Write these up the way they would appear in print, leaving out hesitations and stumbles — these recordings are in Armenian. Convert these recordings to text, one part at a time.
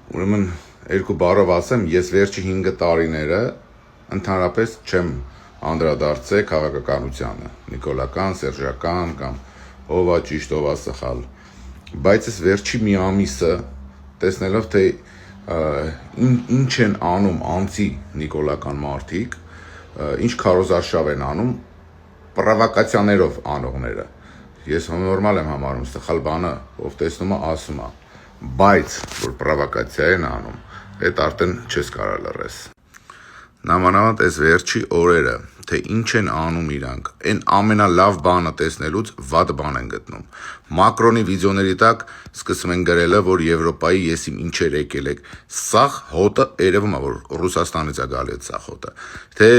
Ուրեմն երկու բառով ասեմ, ես վերջի 5 տարիները ընդհանրապես չեմ անդրադարձել քաղաքականությանը, նիկոլական, սերժական կամ ով է ճիշտ, ով է սխալ, բայց ես վերջի մի ամիսը տեսնելով թե ինչ են անում անձի նիկոլական մարդիկ, ինչ քարոզարշավ են անում պրովոկացիաներով անողները, ես նորմալ եմ համարում, սխալ բանը ով տեսնում է ասում է, բայց որ պրովոկացիա են անում, այդ արդեն չես կարող լռես։ Նամանավանդ այս վերջի օրերը, թե ինչ են անում իրանք, այն ամենալավ բանը տեսնելուց վատ բան են գտնում։ Մակրոնի վիդեոների տակ սկսում են գրելը, որ Եվրոպայի եսիմ ինչեր եկել եք, սաղ հոտը երևում է, որ Ռուսաստանից է գալի այդ սաղ հոտը, թե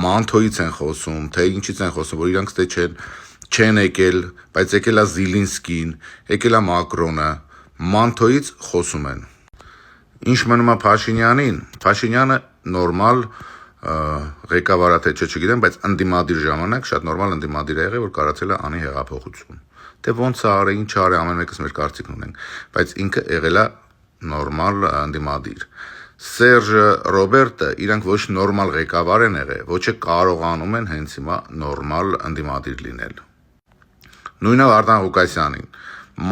մանթոից են խոսում, թե ինչից են խոսում, որ իրանք ստե չեն եկել, բայց եկել է Զիլինսկին, եկել է Մակրոնը, մանթոից խոսում են։ Ինչ մնում է Փաշինյանին, Փաշինյանը նորմալ ղեկավար է թե չէ չգիտեմ, բայց ընդդիմադիր ժամանակ շատ նորմալ ընդդիմադիր է եղել, որ կարացել է անի հեղափոխություն։ Թե ոնց է արել, ինչ արել, ամեն մեկս մեր կարծիքն ունենք, բայց ինքը եղել է նորմալ ընդդիմադիր։ Սերժը, Ռոբերտը իրանք ոչ նորմալ ղեկավար են եղել, ոչ է կարողանում են հենց հիմա նորմալ ընդդիմադիր լինել։ Նույնը Վարդան Ղուկասյանին։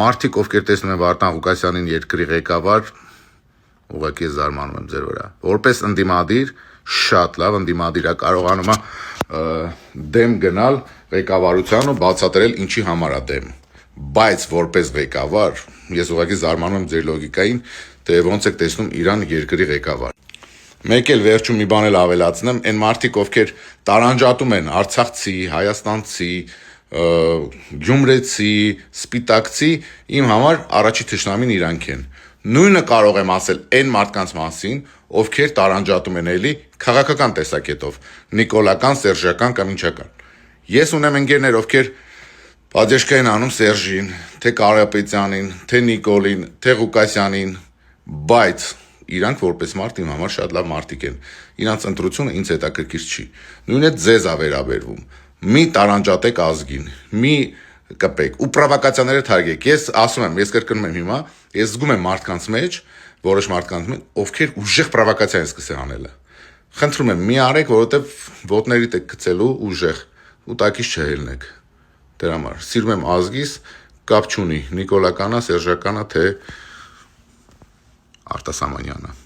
Մարդիկ, ովքեր տեսնում են Վարդան Ղուկասյանին երկրի ղեկավար, ուղղակի զարմանում եմ ձեր վրա։ Որպես ընդդիմադիր, շատ լավ ընդդիմադիր է, կարողանում է դեմ գնալ ղեկավարության ու բացատրել ինչի համար է դեմ։ Բայց որպես ղեկավար, ես ուղղակի զարմանում եմ ձեր լոգիկային, թե ոնց եք տեսնում իրան երկրի ղեկավար։ Մեկ էլ վերջում մի բան էլ ավելացնեմ, այն մարդիկ, ովքեր տարանջատում են արցախցի, հայաստանցի, գյումրեցի, սպիտակցի, իմ համար առաջի թշնամին իրանք են։ Նույնը կարող եմ ասել այն մարդկանց մասին, ովքեր տարանջատում են էլի քաղաքական տեսակետով, նիկոլական, սերժական կամ ինչական։ Ես ունեմ ընկերներ, ովքեր պատժեշկա են անում Սերժին, թե Կարապետյանին, թե Նիկոլին, թե Ղուկասյանին, բայց իրանք որպես մարդ իմ համար շատ լավ մարդիկ են։ Իրանց ընտրությունը ինձ հետաքրքիր չի։ Նույնը ձեզ է վերաբերվում։ Մի տարանջատեք ազգին, մի կպեք ու պրովոկացիաները թարգեք։ Ես ասում եմ, ես կրկնում եմ հիմա, ես զգում եմ մարդկանց մեջ, որոշ մարդկանց մեջ, ովքեր ուժեղ պրովոկացիա են սկսել անել։ Խնդրում եմ, մի արեք, որովհետև ոտներիդ եք գցելու ուժեղ ու տակից չհելնեք։ Դրա համար սիրում եմ ազգիս, կապ չունի նիկոլականա, սերժականա, թե Արտասամանյանը։